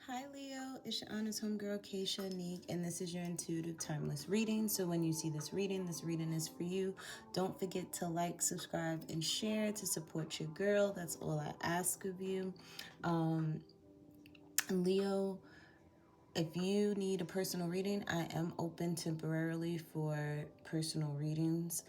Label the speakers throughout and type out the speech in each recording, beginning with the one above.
Speaker 1: Hi Leo, it's your honest homegirl Hᴇɪ Hᴇᴜ, and this is your intuitive timeless reading. So when you see this reading is for you. Don't forget to like, subscribe, and share to support your girl. That's all I ask of you. Leo, if you need a personal reading, I am open temporarily for personal readings.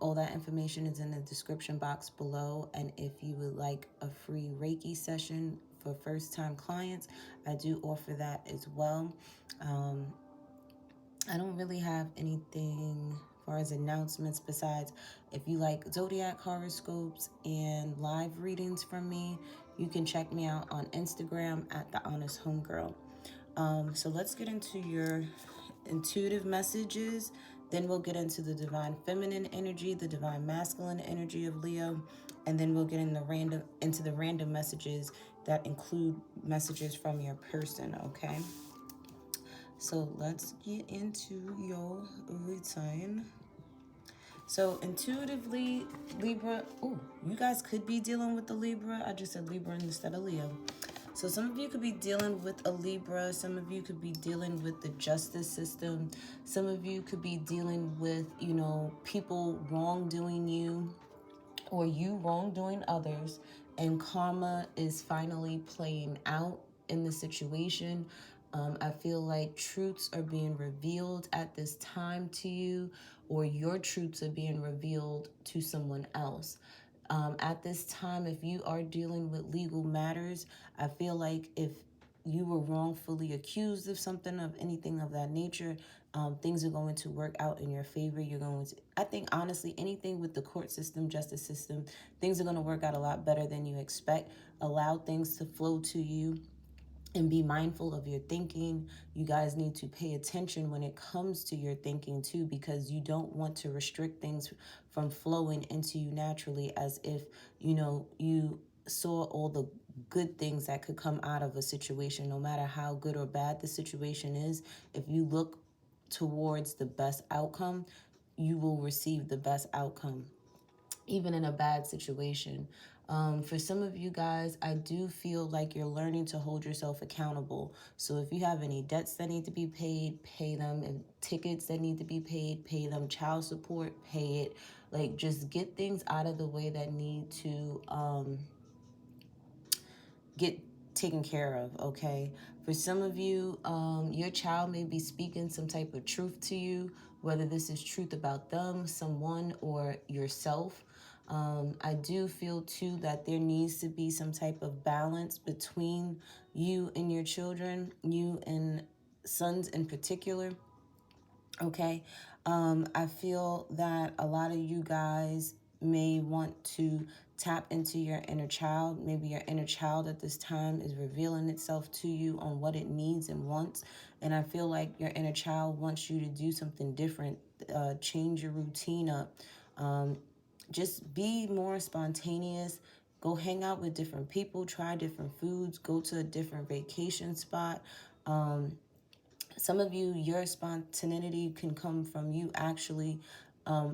Speaker 1: All that information is in the description box below. And if you would like a free Reiki session for first-time clients, I do offer that as well. I don't really have anything as far as announcements besides if you like zodiac horoscopes and live readings from me, you can check me out on Instagram at The Honest Homegirl. So let's get into your intuitive messages. Then we'll get into the divine feminine energy, the divine masculine energy of Leo, and then we'll get into the random messages that include messages from your person, okay? So let's get into your routine. So intuitively, Libra, you guys could be dealing with the Libra. I just said Libra instead of Leo. So some of you could be dealing with a Libra. Some of you could be dealing with the justice system. Some of you could be dealing with, people wrongdoing you or you wrongdoing others. And karma is finally playing out in the situation. I feel like truths are being revealed at this time to you, or your truths are being revealed to someone else. At this time, if you are dealing with legal matters, I feel like if you were wrongfully accused of something, of anything of that nature, things are going to work out in your favor. I think, honestly, anything with the court system, justice system, things are going to work out a lot better than you expect. Allow things to flow to you and be mindful of your thinking. You guys need to pay attention when it comes to your thinking too, because you don't want to restrict things from flowing into you naturally, as if, you saw all the good things that could come out of a situation. No matter how good or bad the situation is, if you look towards the best outcome, you will receive the best outcome, even in a bad situation. For some of you guys, I do feel like you're learning to hold yourself accountable. So if you have any debts that need to be paid, pay them. If tickets that need to be paid, pay them. Child support, pay it. Like, just get things out of the way that need to get taken care of, okay? For some of you, your child may be speaking some type of truth to you, whether this is truth about them, someone, or yourself. I do feel too that there needs to be some type of balance between you and your children, you and sons in particular, okay? I feel that a lot of you guys may want to tap into your inner child. Maybe your inner child at this time is revealing itself to you on what it needs and wants. And I feel like your inner child wants you to do something different, change your routine up. Just be more spontaneous. Go hang out with different people, try different foods, go to a different vacation spot. Some of you, your spontaneity can come from you actually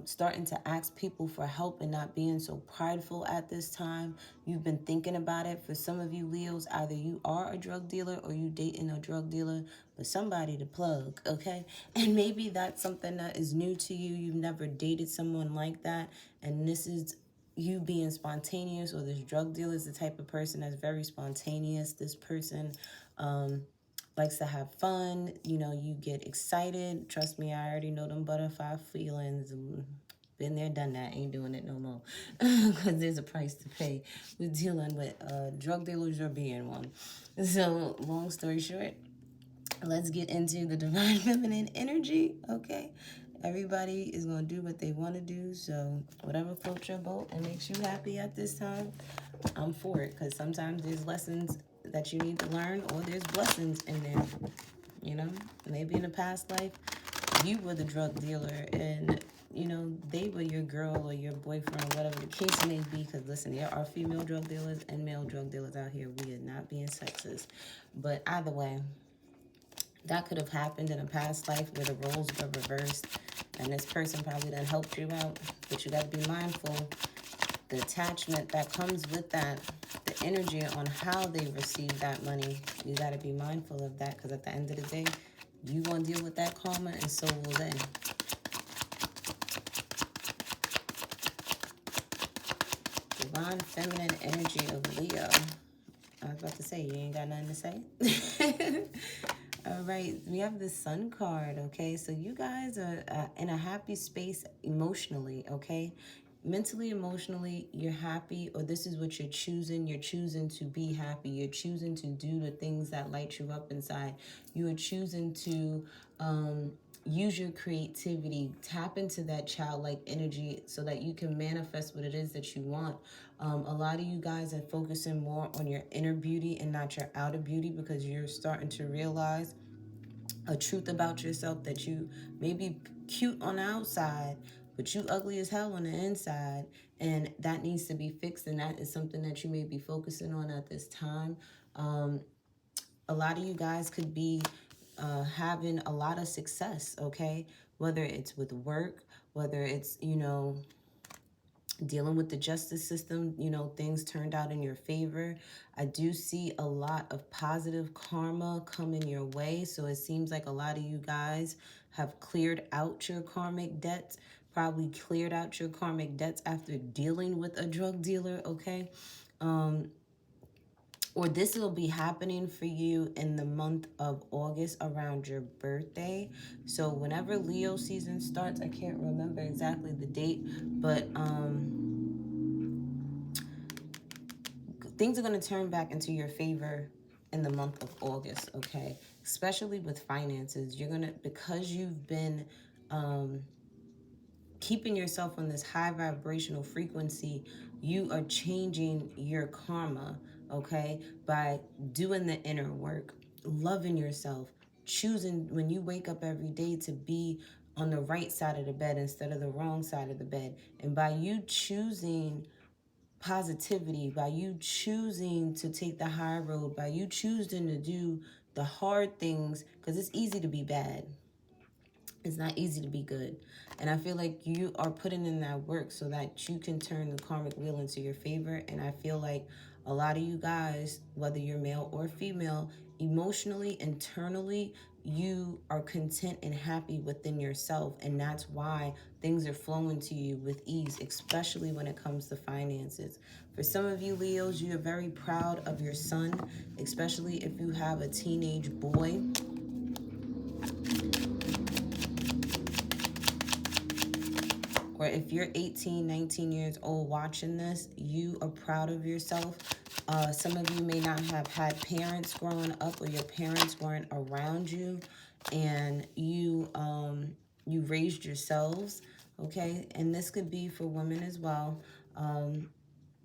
Speaker 1: starting to ask people for help and not being so prideful at this time. You've been thinking about it. For some of you Leos, either you are a drug dealer or you dating a drug dealer, but somebody to plug, okay? And maybe that's something that is new to you. You've never dated someone like that, and this is you being spontaneous, or this drug dealer is the type of person that's very spontaneous. This person likes to have fun. You get excited. Trust me, I already know them butterfly feelings. Been there, done that. Ain't doing it no more. Because there's a price to pay with dealing with drug dealers or being one. So, long story short, let's get into the divine feminine energy, okay? Everybody is going to do what they want to do. So, whatever floats your boat and makes you happy at this time, I'm for it. Because sometimes there's lessons that you need to learn, or there's blessings in there. Maybe in a past life you were the drug dealer and they were your girl or your boyfriend, whatever the case may be. Because listen, there are female drug dealers and male drug dealers out here. We are not being sexist, but either way, that could have happened in a past life where the roles were reversed, and this person probably done helped you out. But you got to be mindful, the attachment that comes with that, the energy on how they receive that money. You got to be mindful of that, because at the end of the day, you going to deal with that karma, and so will they. Divine feminine energy of Leo. I was about to say, you ain't got nothing to say? All right, we have the Sun card, okay? So you guys are in a happy space emotionally, okay? Mentally, emotionally, you're happy, or this is what you're choosing. You're choosing to be happy. You're choosing to do the things that light you up inside. You are choosing to use your creativity, tap into that childlike energy so that you can manifest what it is that you want. A lot of you guys are focusing more on your inner beauty and not your outer beauty, because you're starting to realize a truth about yourself, that you may be cute on the outside, but you ugly as hell on the inside, and that needs to be fixed, and that is something that you may be focusing on at this time. A lot of you guys could be having a lot of success, okay? Whether it's with work, whether it's, you know, dealing with the justice system, you know, things turned out in your favor. I do see a lot of positive karma coming your way. So it seems like a lot of you guys have cleared out your karmic debts, probably cleared out your karmic debts after dealing with a drug dealer, okay? Or this will be happening for you in the month of August around your birthday. So whenever Leo season starts, I can't remember exactly the date, but things are going to turn back into your favor in the month of August, okay? Especially with finances. You're going to, because you've been keeping yourself on this high vibrational frequency, you are changing your karma, okay? By doing the inner work, loving yourself, choosing when you wake up every day to be on the right side of the bed instead of the wrong side of the bed. And by you choosing positivity, by you choosing to take the high road, by you choosing to do the hard things, because it's easy to be bad. It's not easy to be good. And I feel like you are putting in that work so that you can turn the karmic wheel into your favor. And I feel like a lot of you guys, whether you're male or female, emotionally, internally, you are content and happy within yourself. And that's why things are flowing to you with ease, especially when it comes to finances. For some of you Leos, you are very proud of your son, especially if you have a teenage boy. Or if you're 18, 19 years old watching this, you are proud of yourself. Some of you may not have had parents growing up, or your parents weren't around you, and you raised yourselves, okay? And this could be for women as well.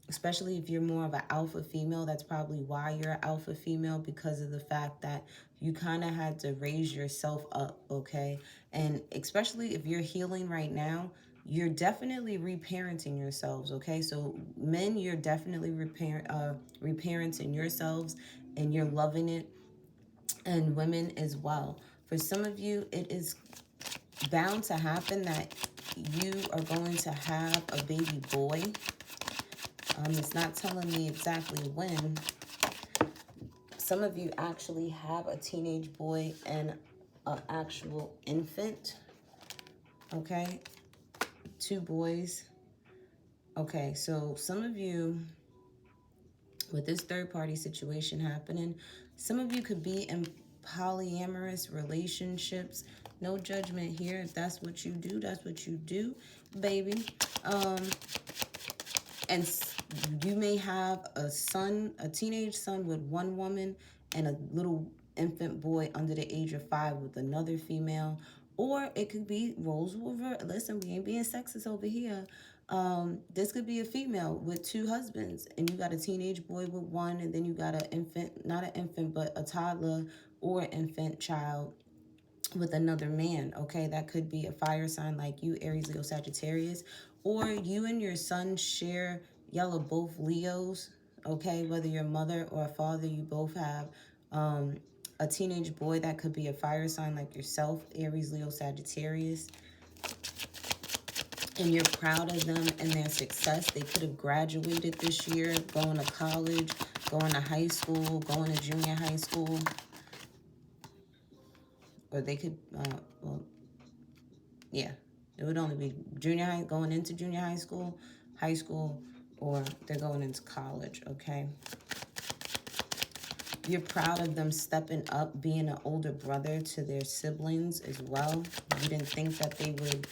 Speaker 1: Especially if you're more of an alpha female, that's probably why you're an alpha female, because of the fact that you kind of had to raise yourself up, okay? And especially if you're healing right now, you're definitely reparenting yourselves, okay? So men, you're definitely reparenting yourselves, and you're loving it, and women as well. For some of you, it is bound to happen that you are going to have a baby boy. It's not telling me exactly when. Some of you actually have a teenage boy and an actual infant, okay? 2 boys. Okay, so some of you, with this third-party situation happening, some of you could be in polyamorous relationships. No judgment here. If that's what you do, that's what you do, baby. And you may have a son, a teenage son with one woman, and a little infant boy under the age of 5 with another female. Or it could be roles reversed. Listen, we ain't being sexist over here. This could be a female with 2 husbands, and you got a teenage boy with one, and then you got an infant, not an infant, but a toddler or infant child with another man, okay? That could be a fire sign like you, Aries, Leo, Sagittarius. Or you and your son share, y'all are both Leos, okay? Whether you're a mother or a father, you both have a teenage boy that could be a fire sign like yourself, Aries, Leo, Sagittarius. and you're proud of them and their success. They could have graduated this year, going to college, going to high school, going to junior high school. Or they could, well, yeah, it would only be junior high, going into junior high school, or they're going into college, okay? You're proud of them stepping up, being an older brother to their siblings as well. You didn't think that they would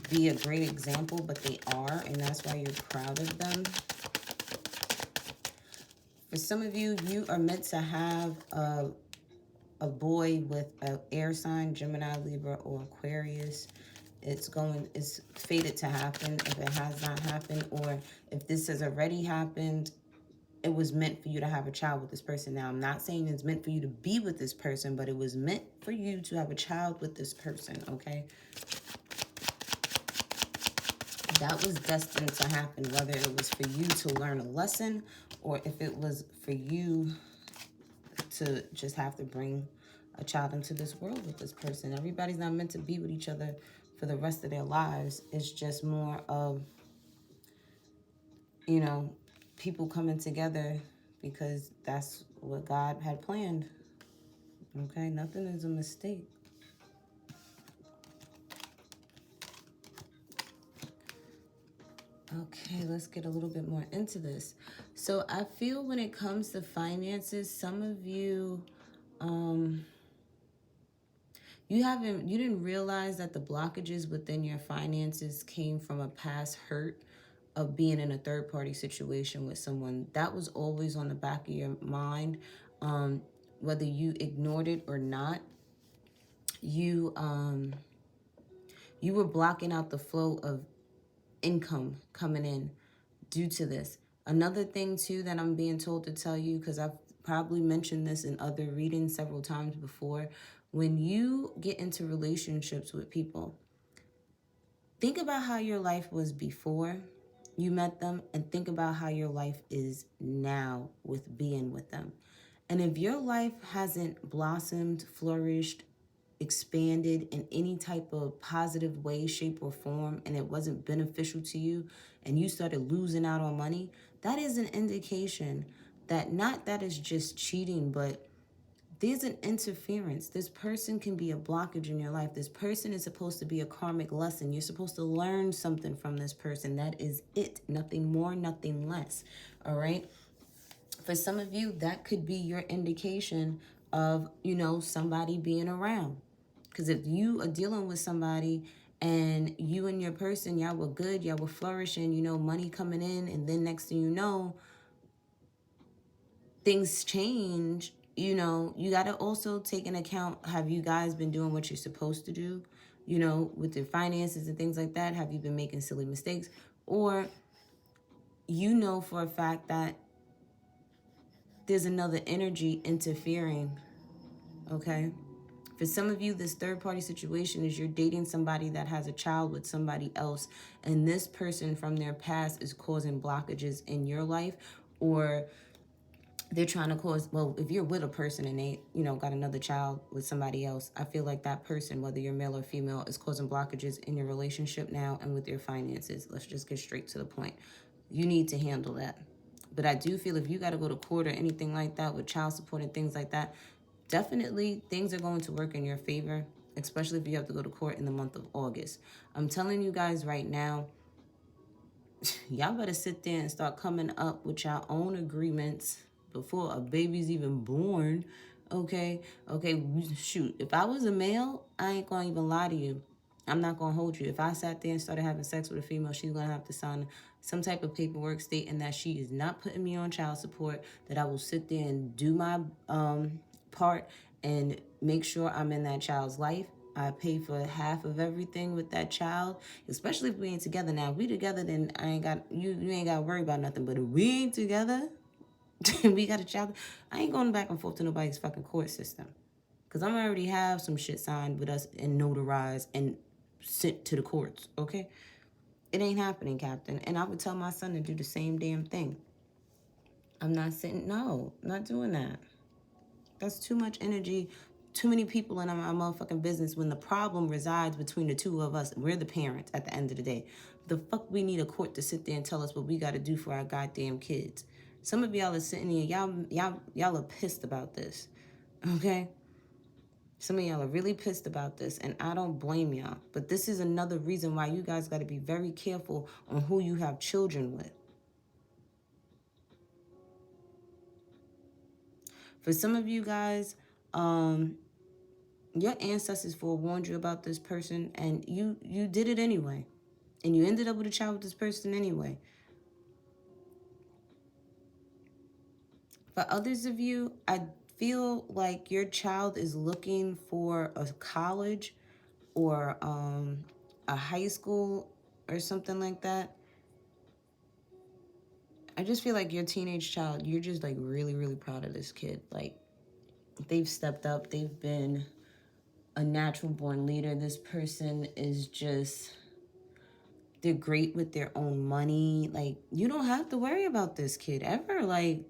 Speaker 1: be a great example, but they are, and that's why you're proud of them. For some of you, you are meant to have a boy with an air sign, Gemini, Libra, or Aquarius. It's fated to happen if it has not happened, or if this has already happened, it was meant for you to have a child with this person. Now, I'm not saying it's meant for you to be with this person, but it was meant for you to have a child with this person, okay? That was destined to happen, whether it was for you to learn a lesson or if it was for you to just have to bring a child into this world with this person. Everybody's not meant to be with each other for the rest of their lives. It's just more of, you know, people coming together because that's what God had planned. Okay, nothing is a mistake. Okay, let's get a little bit more into this. So I feel when it comes to finances, some of you, you didn't realize that the blockages within your finances came from a past hurt of being in a third-party situation with someone. That was always on the back of your mind, whether you ignored it or not. You were blocking out the flow of income coming in due to this. Another thing too that I'm being told to tell you, because I've probably mentioned this in other readings several times before, when you get into relationships with people, think about how your life was before you met them and think about how your life is now with being with them. And if your life hasn't blossomed, flourished, expanded in any type of positive way, shape, or form, and it wasn't beneficial to you, and you started losing out on money, that is an indication that not that is just cheating, but there's an interference. This person can be a blockage in your life. This person is supposed to be a karmic lesson. You're supposed to learn something from this person. That is it. Nothing more, nothing less. All right? For some of you, that could be your indication of, you know, somebody being around. Because if you are dealing with somebody and you and your person, y'all were good, y'all were flourishing, you know, money coming in, and then next thing you know, things change, you know, you got to also take into account, have you guys been doing what you're supposed to do, you know, with your finances and things like that? Have you been making silly mistakes? Or you know for a fact that there's another energy interfering, okay? For some of you, this third-party situation is you're dating somebody that has a child with somebody else, and this person from their past is causing blockages in your life, or they're trying to cause, well, if you're with a person and they, you know, got another child with somebody else, I feel like that person, whether you're male or female, is causing blockages in your relationship now and with your finances. Let's just get straight to the point. You need to handle that. But I do feel if you got to go to court or anything like that with child support and things like that, definitely things are going to work in your favor, especially if you have to go to court in the month of August. I'm telling you guys right now, y'all better sit there and start coming up with your own agreements before a baby's even born. Okay, shoot, if I was a male, I ain't gonna even lie to you. I'm not gonna hold you. If I sat there and started having sex with a female, she's gonna have to sign some type of paperwork stating that she is not putting me on child support, that I will sit there and do my part and make sure I'm in that child's life. I pay for half of everything with that child, especially if we ain't together. Now, if we together, then I ain't got you ain't got to worry about nothing. But if we ain't together, we got a child, I ain't going back and forth to nobody's fucking court system. Because I'm already have some shit signed with us and notarized and sent to the courts, okay? It ain't happening, Captain. And I would tell my son to do the same damn thing. I'm not doing that. That's too much energy too many people in our motherfucking business when the problem resides between the two of us. We're the parents at the end of the day. The fuck we need a court to sit there and tell us what we got to do for our goddamn kids. Some of y'all are sitting here, y'all are pissed about this, okay? Some of y'all are really pissed about this, and I don't blame y'all. But this is another reason why you guys got to be very careful on who you have children with. For some of you guys, your ancestors forewarned you about this person, and you did it anyway. And you ended up with a child with this person anyway. For others of you, I feel like your child is looking for a college or a high school or something like that. I just feel like your teenage child, you're just like really, really proud of this kid. Like, they've stepped up. They've been a natural born leader. This person is just, they're great with their own money. Like, you don't have to worry about this kid ever. Like,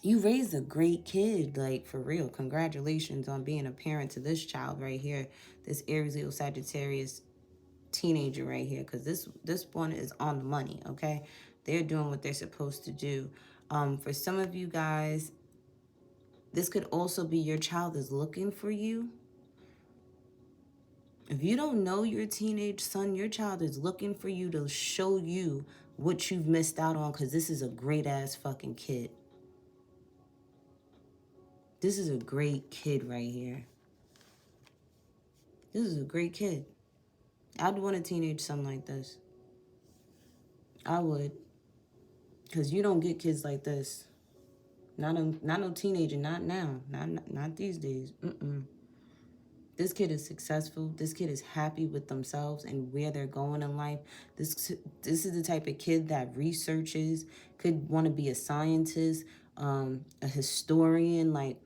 Speaker 1: you raised a great kid, like, for real. Congratulations on being a parent to this child right here, this Aries, Leo, Sagittarius teenager right here, because this one is on the money, okay? They're doing what they're supposed to do. For some of you guys, this could also be your child is looking for you. If you don't know your teenage son, your child is looking for you to show you what you've missed out on, because this is a great-ass fucking kid. This is a great kid right here. This is a great kid. I'd want a teenage son like this. I would. Because you don't get kids like this. Not no teenager, not now. Not these days. This kid is successful. This kid is happy with themselves and where they're going in life. This is the type of kid that researches, could want to be a scientist, a historian. Like,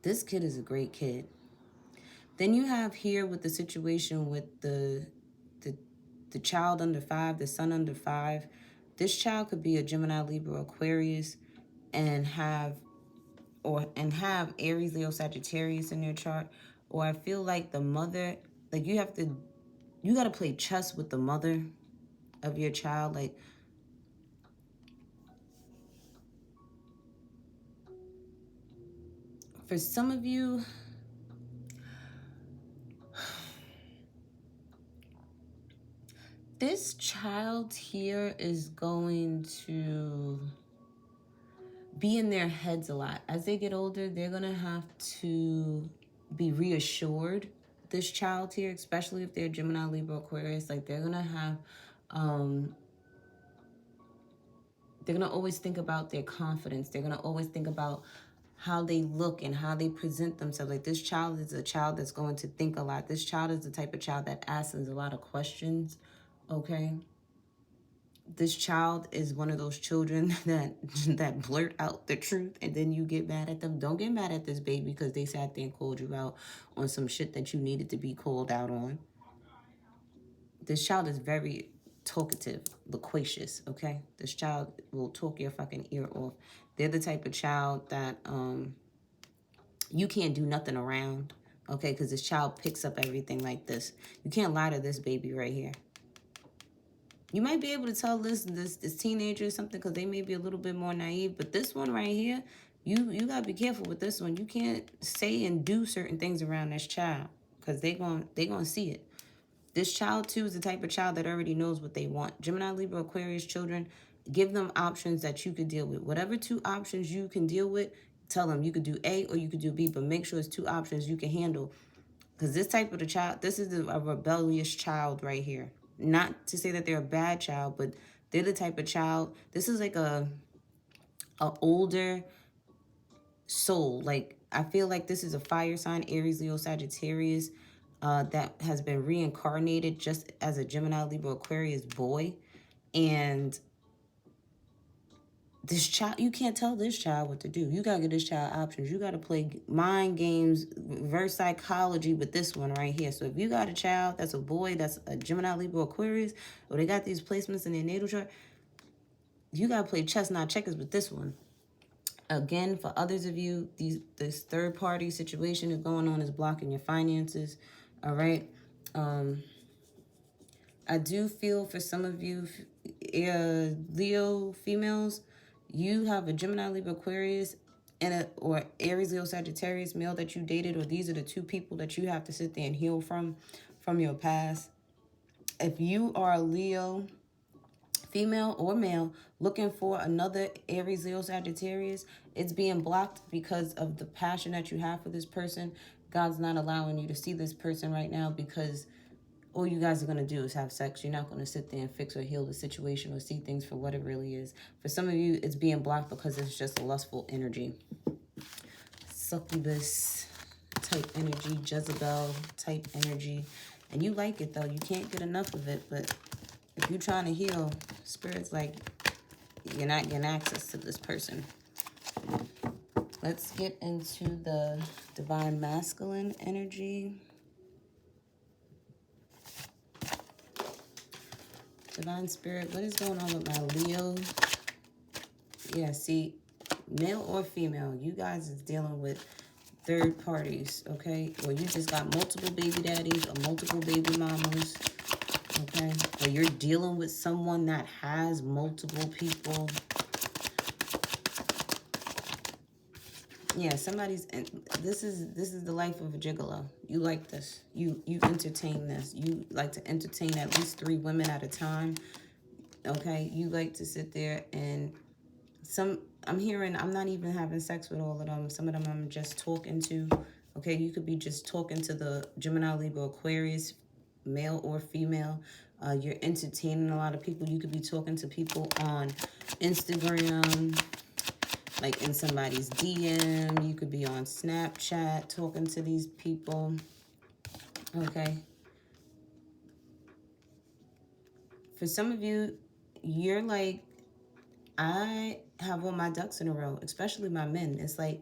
Speaker 1: this kid is a great kid. Then you have here with the situation with the child under 5, the son under 5. This child could be a Gemini, Libra, Aquarius, and have Aries, Leo, Sagittarius in their chart. Or I feel like the mother, like, you got to play chess with the mother of your child. Like, for some of you, this child here is going to be in their heads a lot. As they get older, they're going to have to be reassured. This child here, especially if they're Gemini, Libra, Aquarius, like, they're going to have, they're going to always think about their confidence. They're going to always think about how they look and how they present themselves. Like, this child is a child that's going to think a lot. This child is the type of child that asks a lot of questions, okay? This child is one of those children that blurt out the truth and then you get mad at them. Don't get mad at this baby because they sat there and called you out on some shit that you needed to be called out on. This child is very talkative, loquacious, okay? This child will talk your fucking ear off. They're the type of child that you can't do nothing around, okay? Because this child picks up everything like this. You can't lie to this baby right here. You might be able to tell this teenager or something because they may be a little bit more naive, but this one right here, you got to be careful with this one. You can't say and do certain things around this child because they gonna see it. This child, too, is the type of child that already knows what they want. Gemini, Libra, Aquarius children, give them options that you could deal with. Whatever 2 options you can deal with, tell them you could do A or you could do B, but make sure it's 2 options you can handle. Because this type of a child, this is a rebellious child right here. Not to say that they're a bad child, but they're the type of child, this is like a older soul. Like, I feel like this is a fire sign, Aries, Leo, Sagittarius, that has been reincarnated just as a Gemini, Libra, Aquarius boy. And this child, you can't tell this child what to do. You got to give this child options. You got to play mind games, reverse psychology with this one right here. So if you got a child that's a boy, that's a Gemini, Libra, Aquarius, or they got these placements in their natal chart, you got to play chess, not checkers with this one. Again, for others of you, this third-party situation is going on is blocking your finances, all right? I do feel for some of you, Leo females, you have a Gemini, Libra, Aquarius, and or Aries, Leo, Sagittarius male that you dated, or these are the two people that you have to sit there and heal from your past. If you are a Leo, female or male, looking for another Aries, Leo, Sagittarius, it's being blocked because of the passion that you have for this person. God's not allowing you to see this person right now because all you guys are going to do is have sex. You're not going to sit there and fix or heal the situation or see things for what it really is. For some of you, it's being blocked because it's just a lustful energy. Succubus type energy, Jezebel type energy. And you like it, though. You can't get enough of it. But if you're trying to heal, Spirit's like, you're not getting access to this person. Let's get into the Divine Masculine energy. Divine Spirit, what is going on with my Leo? Yeah, see, male or female, you guys is dealing with third parties, okay? Or you just got multiple baby daddies or multiple baby mamas, okay? Or you're dealing with someone that has multiple people. Yeah, somebody's, this is the life of a gigolo. You like this. You entertain this. You like to entertain at least 3 women at a time. Okay, you like to sit there and I'm hearing I'm not even having sex with all of them. Some of them I'm just talking to. Okay, you could be just talking to the Gemini, Libra, Aquarius, male or female. You're entertaining a lot of people. You could be talking to people on Instagram, like in somebody's DM. You could be on Snapchat talking to these people. Okay. For some of you, you're like, I have all my ducks in a row, especially my men. It's like,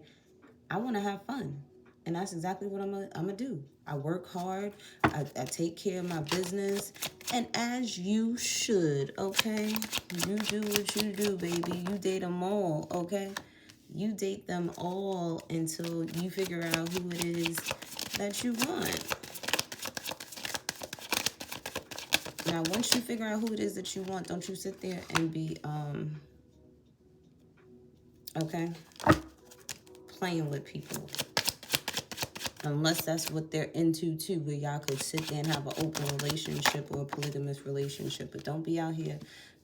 Speaker 1: I want to have fun. And that's exactly what I'm gonna do. I work hard. I take care of my business. And as you should, okay? You do what you do, baby. You date them all, okay? You date them all until you figure out who it is that you want. Now, once you figure out who it is that you want, don't you sit there and be, okay, playing with people. Unless that's what they're into, too, where y'all could sit there and have an open relationship or a polygamous relationship. But don't be out here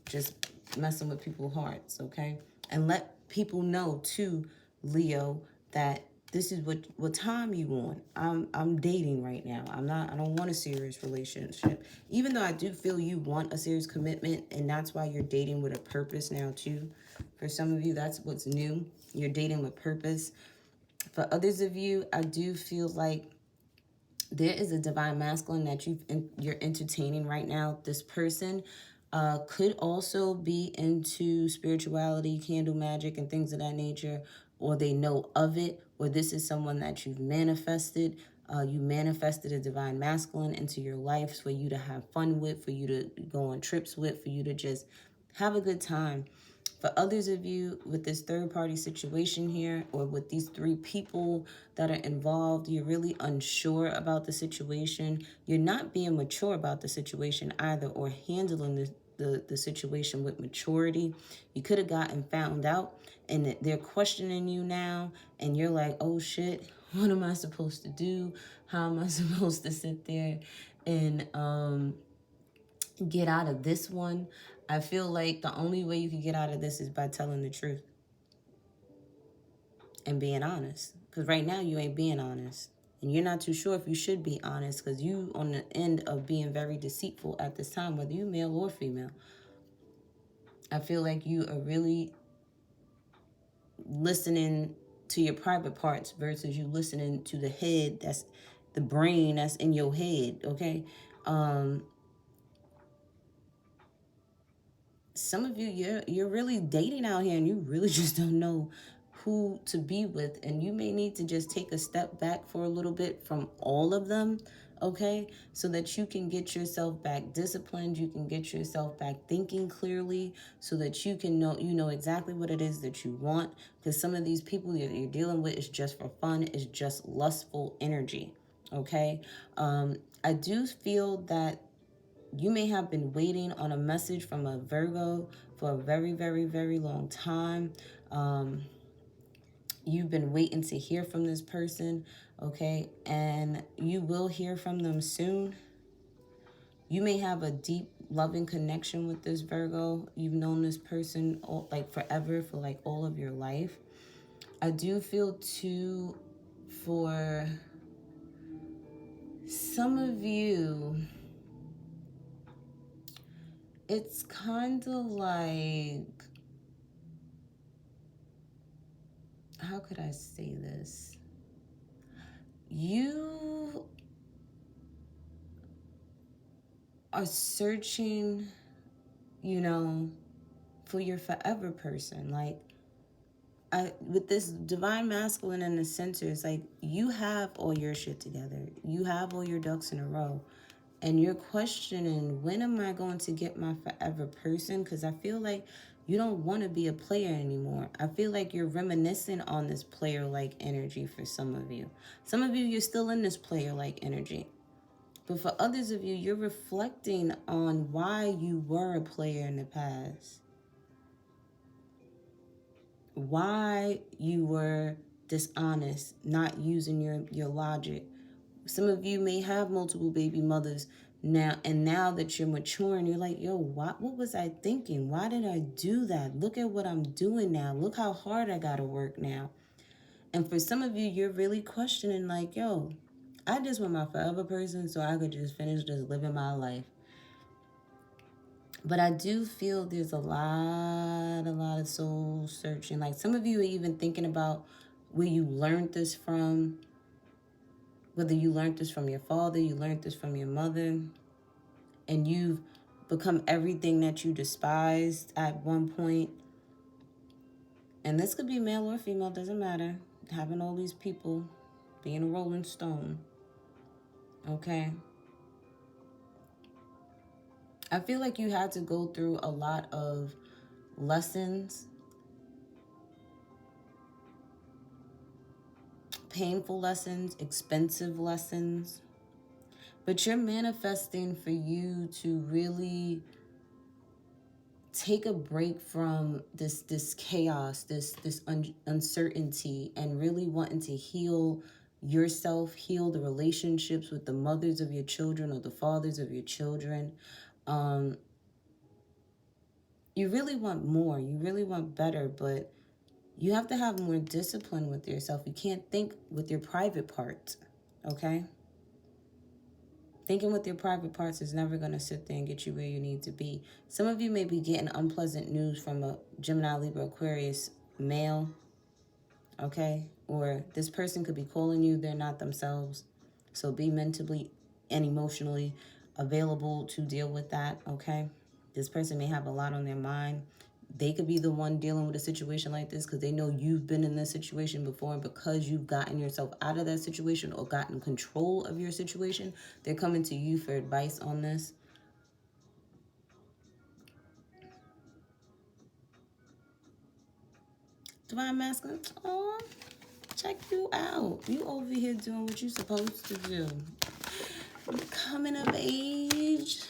Speaker 1: just messing with people's hearts, okay? And let people know, too, Leo, that this is what time you want. I'm dating right now. I don't want a serious relationship. Even though I do feel you want a serious commitment, and that's why you're dating with a purpose now too. For some of you, that's what's new. You're dating with purpose. For others of you, I do feel like there is a divine masculine that you're entertaining right now. This person could also be into spirituality, candle magic, and things of that nature, or they know of it, or this is someone that you've manifested. You manifested a divine masculine into your life for you to have fun with, for you to go on trips with, for you to just have a good time. For others of you with this third-party situation here, or with these 3 people that are involved, you're really unsure about the situation. You're not being mature about the situation either, or handling the situation with maturity. You could have gotten found out, and they're questioning you now, and you're like, oh shit, what am I supposed to do? How am I supposed to sit there and get out of this one? I feel like the only way you can get out of this is by telling the truth and being honest. Because right now you ain't being honest. And you're not too sure if you should be honest, because you on the end of being very deceitful at this time, whether you male or female. I feel like you are really listening to your private parts versus you listening to the head, that's the brain that's in your head, okay? Some of you, you're really dating out here and you really just don't know who to be with, and you may need to just take a step back for a little bit from all of them, okay? So that you can get yourself back disciplined, you can get yourself back thinking clearly, so that you can know, you know exactly what it is that you want. Because some of these people that you're dealing with is just for fun, is just lustful energy, okay? I do feel that you may have been waiting on a message from a Virgo for a very, very, very long time. You've been waiting to hear from this person, okay? And you will hear from them soon. You may have a deep, loving connection with this Virgo. You've known this person like forever, for like all of your life. I do feel too, for some of you, it's kind of like, how could I say this? You are searching, you know, for your forever person. Like, with this divine masculine in the center, it's like you have all your shit together. You have all your ducks in a row. And you're questioning, when am I going to get my forever person? Because I feel like you don't want to be a player anymore. I feel like you're reminiscing on this player-like energy for some of you. Some of you, you're still in this player-like energy. But for others of you, you're reflecting on why you were a player in the past. Why you were dishonest, not using your logic. Some of you may have multiple baby mothers now, and now that you're maturing, you're like, yo, what was I thinking? Why did I do that? Look at what I'm doing now. Look how hard I gotta work now. And for some of you, you're really questioning, like, yo, I just want my forever person so I could just finish just living my life. But I do feel there's a lot of soul searching. Like, some of you are even thinking about where you learned this from. Whether you learned this from your father, you learned this from your mother, and you've become everything that you despised at one point. And this could be male or female, doesn't matter. Having all these people, being a rolling stone, okay? I feel like you had to go through a lot of lessons, painful lessons, expensive lessons, but you're manifesting for you to really take a break from this chaos, this uncertainty, and really wanting to heal yourself, heal the relationships with the mothers of your children or the fathers of your children. You really want more, you really want better, but you have to have more discipline with yourself. You can't think with your private parts, okay? Thinking with your private parts is never going to sit there and get you where you need to be. Some of you may be getting unpleasant news from a Gemini, Libra, Aquarius male, okay? Or this person could be calling you, they're not themselves. So be mentally and emotionally available to deal with that, okay? This person may have a lot on their mind. They could be the one dealing with a situation like this because they know you've been in this situation before, and because you've gotten yourself out of that situation or gotten control of your situation, they're coming to you for advice on this. Divine Masculine, oh, check you out. You over here doing what you're supposed to do. Coming of age.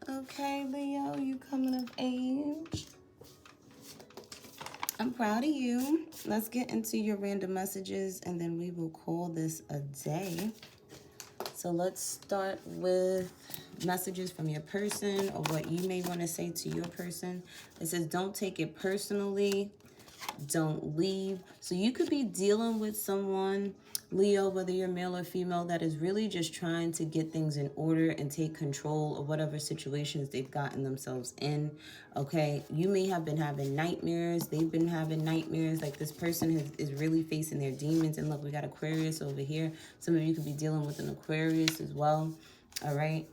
Speaker 1: Okay, Leo, you coming of age. I'm proud of you. Let's get into your random messages and then we will call this a day. So let's start with messages from your person or what you may want to say to your person. It says, don't take it personally. Don't leave. So you could be dealing with someone, Leo, whether you're male or female, that is really just trying to get things in order and take control of whatever situations they've gotten themselves in, okay? You may have been having nightmares. They've been having nightmares. Like, this person is really facing their demons. And look, we got Aquarius over here. Some of you could be dealing with an Aquarius as well, all right?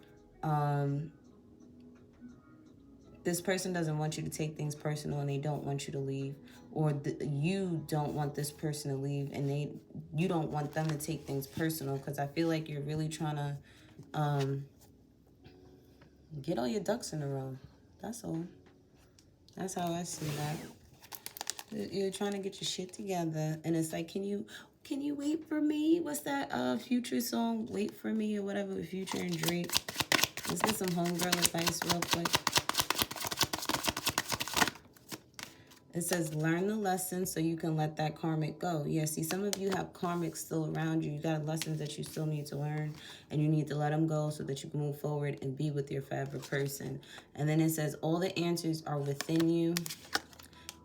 Speaker 1: This person doesn't want you to take things personal, and they don't want you to leave, or you don't want this person to leave, and you don't want them to take things personal, because I feel like you're really trying to Get all your ducks in a row. That's all. That's how I see that. You're trying to get your shit together, and it's like, can you wait for me? What's that Future song? Wait for me or whatever with Future and Drake. Let's get some homegirl advice real quick. It says, learn the lesson so you can let that karmic go. Yeah, see, some of you have karmics still around you. You got lessons that you still need to learn, and you need to let them go so that you can move forward and be with your forever person. And then it says, all the answers are within you.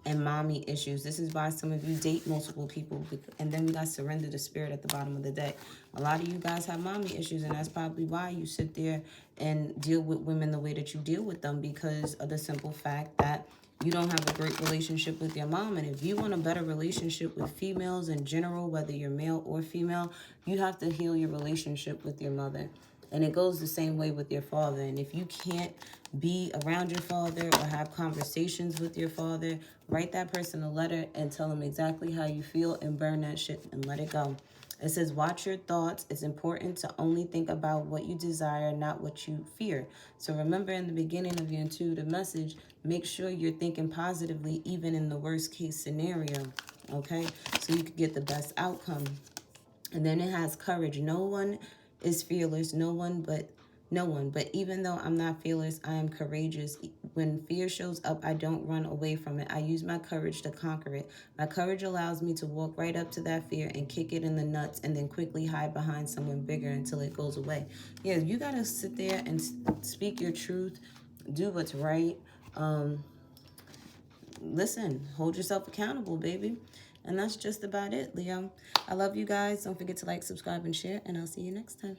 Speaker 1: And mommy issues. This is why some of you date multiple people. And then we got surrender to spirit at the bottom of the deck. A lot of you guys have mommy issues, and that's probably why you sit there and deal with women the way that you deal with them, because of the simple fact that you don't have a great relationship with your mom. And if you want a better relationship with females in general, whether you're male or female, you have to heal your relationship with your mother. And it goes the same way with your father. And if you can't be around your father or have conversations with your father, write that person a letter and tell them exactly how you feel and burn that shit and let it go. It says, watch your thoughts. It's important to only think about what you desire, not what you fear. So remember, in the beginning of your intuitive message, make sure you're thinking positively, even in the worst case scenario, okay? So you can get the best outcome. And then it has courage. No one is fearless. No one. But even though I'm not fearless, I am courageous. When fear shows up, I don't run away from it. I use my courage to conquer it. My courage allows me to walk right up to that fear and kick it in the nuts, and then quickly hide behind someone bigger until it goes away. Yeah, you got to sit there and speak your truth. Do what's right. Listen, hold yourself accountable, baby. And that's just about it, Leo. I love you guys. Don't forget to like, subscribe, and share, and I'll see you next time.